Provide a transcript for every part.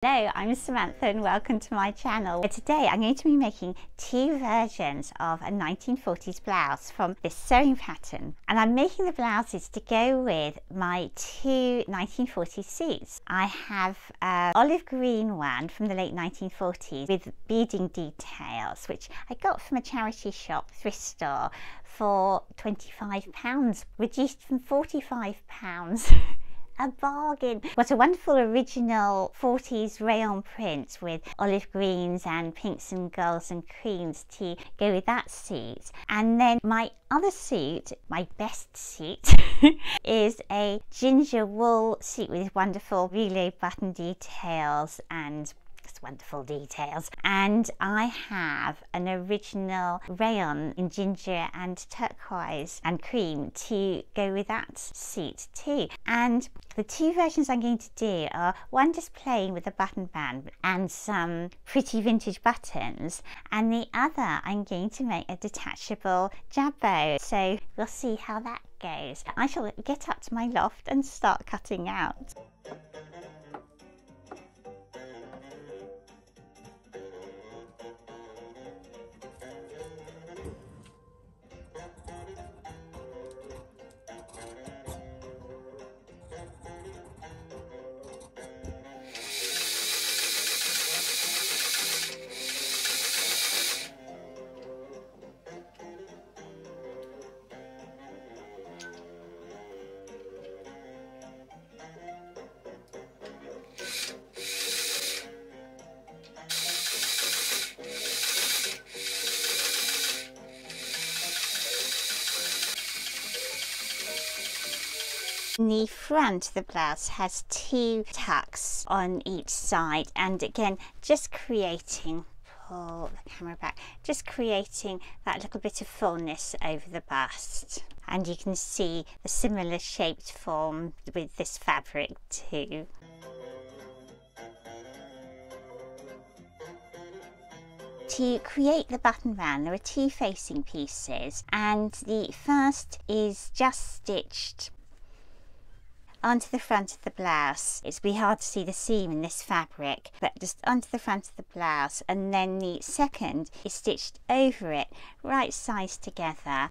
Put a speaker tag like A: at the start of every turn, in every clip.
A: Hello, I'm Samantha and welcome to my channel. Today I'm going to be making two versions of a 1940s blouse from this sewing pattern, and I'm making the blouses to go with my two 1940s suits. I have an olive green one from the late 1940s with beading details, which I got from a charity shop, thrift store, for £25, reduced from £45. A bargain. What a wonderful original 40s rayon print with olive greens and pinks and golds and creams to go with that suit. And then my other suit, my best suit, is a ginger wool suit with wonderful relay button details and wonderful details, and I have an original rayon in ginger and turquoise and cream to go with that suit too. And the two versions I'm going to do are one just plain with a button band and some pretty vintage buttons, and the other I'm going to make a detachable jabot. So we'll see how that goes. I shall get up to my loft and start cutting out. The front of the blouse has two tucks on each side, and again just creating, pull the camera back, just creating that little bit of fullness over the bust. And you can see the similar shaped form with this fabric too. To create the button band, there are two facing pieces, and the first is just stitched onto the front of the blouse. It's really hard to see the seam in this fabric, but just onto the front of the blouse, and then the second is stitched over it, right sides together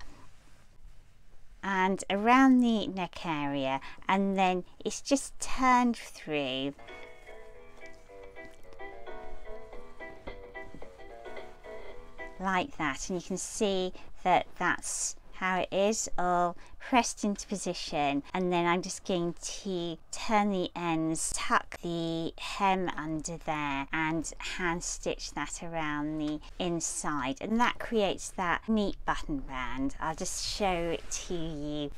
A: and around the neck area, and then it's just turned through like that, and you can see that that's how it is, all pressed into position. And then I'm just going to turn the ends, tuck the hem under there and hand stitch that around the inside, and that creates that neat button band. I'll just show it to you.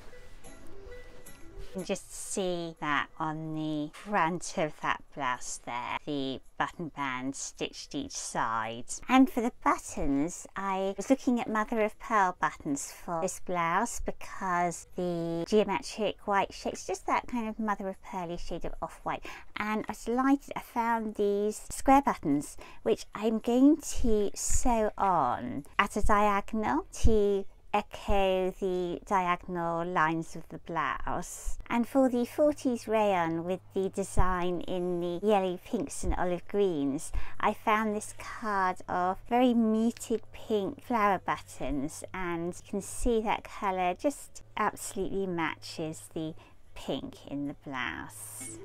A: You can just see that on the front of that blouse there, the button band stitched each side. And for the buttons, I was looking at mother of pearl buttons for this blouse because the geometric white shapes, just that kind of mother of pearly shade of off-white. And I was delighted I found these square buttons, which I'm going to sew on at a diagonal to echo the diagonal lines of the blouse. And for the 40s rayon with the design in the yellow, pinks and olive greens, I found this card of very muted pink flower buttons, and you can see that colour just absolutely matches the pink in the blouse.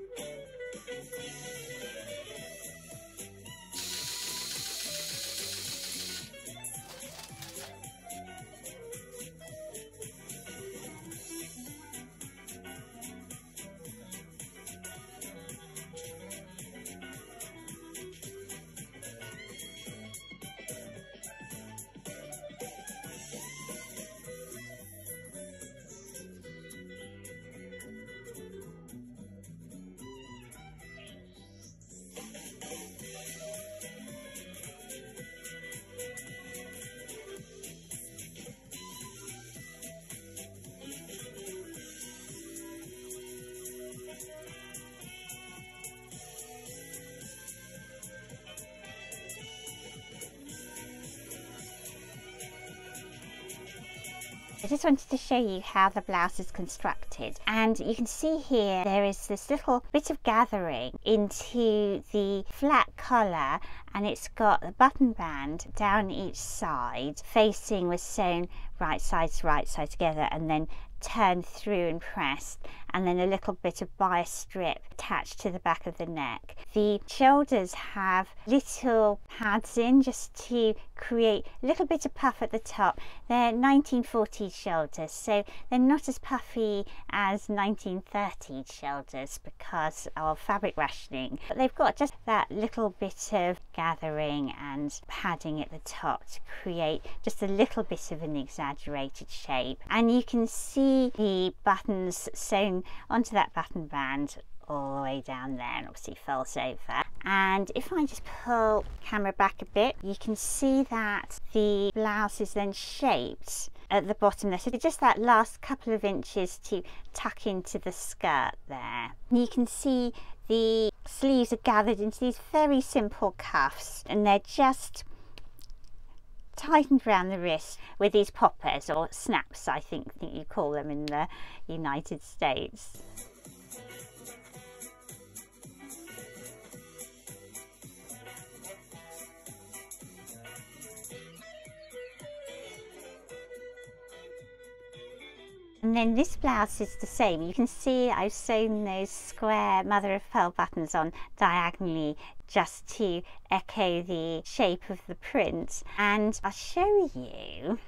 A: I just wanted to show you how the blouse is constructed, and you can see here there is this little bit of gathering into the flat collar, and it's got a button band down each side facing with sewn right side together and then turned through and pressed, and then a little bit of bias strip attached to the back of the neck. The shoulders have little pads in just to create a little bit of puff at the top. They're 1940s shoulders, so they're not as puffy as 1930s shoulders because of fabric rationing, but they've got just that little bit of gathering and padding at the top to create just a little bit of an exaggerated shape. And you can see the buttons sewn onto that button band all the way down there, and obviously folds over. And if I just pull the camera back a bit, you can see that the blouse is then shaped at the bottom there, so just that last couple of inches to tuck into the skirt there. And you can see the sleeves are gathered into these very simple cuffs, and they're just tightened around the wrist with these poppers, or snaps I think you call them in the United States. And then this blouse is the same. You can see I've sewn those square mother of pearl buttons on diagonally just to echo the shape of the print. And I'll show you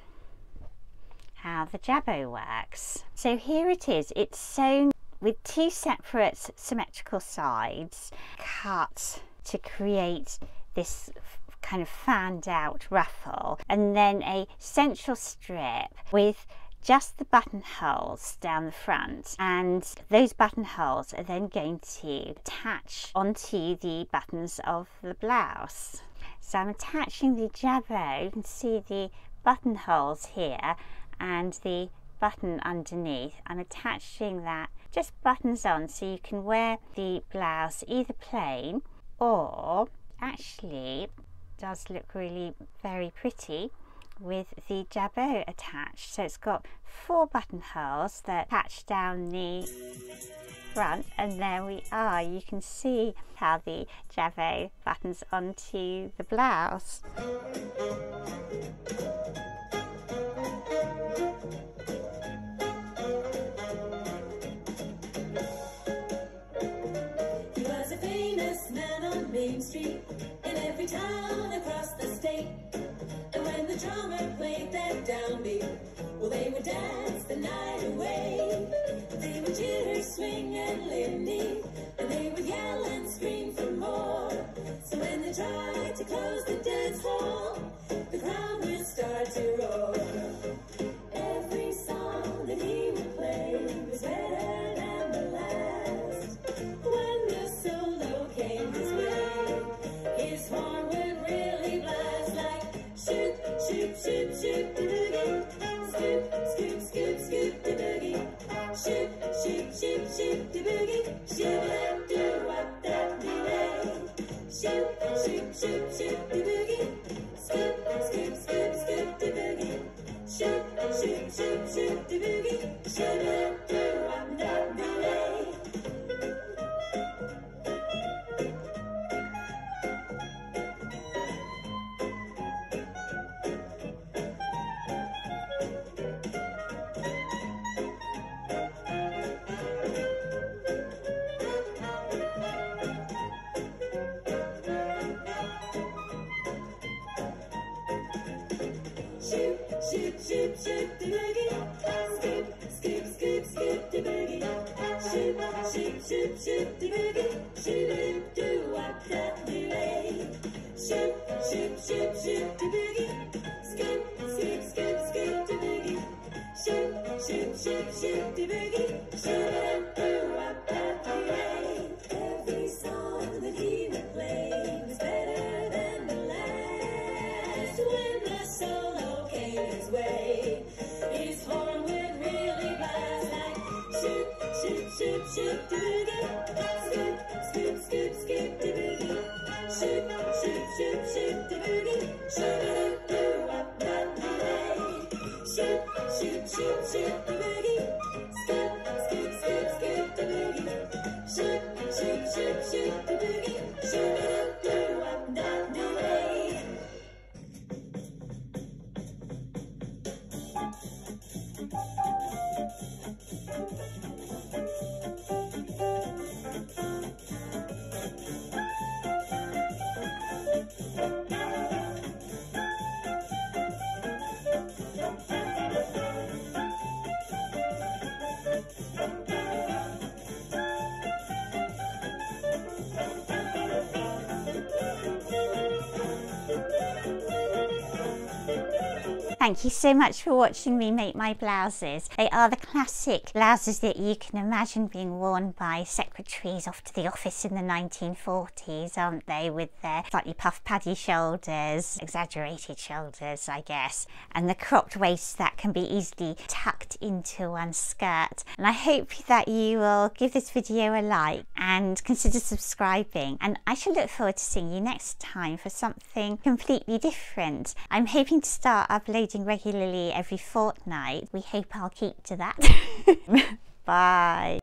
A: how the jabot works. So here it is. It's sewn with two separate symmetrical sides cut to create this kind of fanned out ruffle, and then a central strip with just the buttonholes down the front, and those buttonholes are then going to attach onto the buttons of the blouse. So I'm attaching the jabot. You can see the buttonholes here and the button underneath. I'm attaching that just buttons on, so you can wear the blouse either plain, or actually it does look really very pretty with the jabot attached. So it's got 4 buttonholes that attach down the front, and there we are. You can see how the jabot buttons onto the blouse.
B: He was a famous man on Main Street in every town across the state. And when the drummer played that downbeat, well, they would dance the night away. They would jitter, swing, and lindy, and they would yell and scream for more. So when they tried to close the dance hall, the crowd would start to roar. Every song that he would play was better than the last. When the solo came his way, his horn would really blast like shoot, shoot, shoot, shoot the boogie. Scoop, scoop, scoop, scoop the boogie. Shoot, shoot, shoot, shoot the boogie. Shoo-ba-doo-wop-da-doo-day. Shoot, shoot, shoot, shoot the boogie. Scoop, scoop, scoop, scoop the boogie. Shoot, shoot, shoot, shoot the boogie. Shoo-ba-doo-wop-da-doo-day. Shoot, shoot, shoot, shoot the boogie. Scoop, scoop, scoop, scoop the boogie. Shoot, shoot, shoot, shoot the boogie. Shoo-ba-doo-wop-da-doo-day. Shoot, shoot, shoot, shoot the boogie. Scoop, scoop, scoop, scoop the boogie. Shoot, shoot, shoot, shoot the boogie. Shoo-ba-doo-wop-da-doo-day. Every song that he would play was better than the last. When the solo came his way, his horn would really blast like shoot, shoot, shoot, shoot the boogie. Scoop, scoop, scoop, scoop the boogie. Shoot, shoot, shoot, shoot the boogie. Shoo-ba-doo-wop-da-doo-day. Shoot, shoot, shoot, shoot the boogie. Scoot, scoot, scoot, scoot the boogie. Shoot, shoot, shoot, shoot the boogie. Shoot it, do up, down, do a.
A: Thank you so much for watching me make my blouses. They are the classic blouses that you can imagine being worn by secretaries off to the office in the 1940s, aren't they? With their slightly puff paddy shoulders, exaggerated shoulders, I guess, and the cropped waist that can be easily tucked into one's skirt. And I hope that you will give this video a like and consider subscribing. And I shall look forward to seeing you next time for something completely different. I'm hoping to start uploading regularly every fortnight. We hope I'll keep to that. Bye.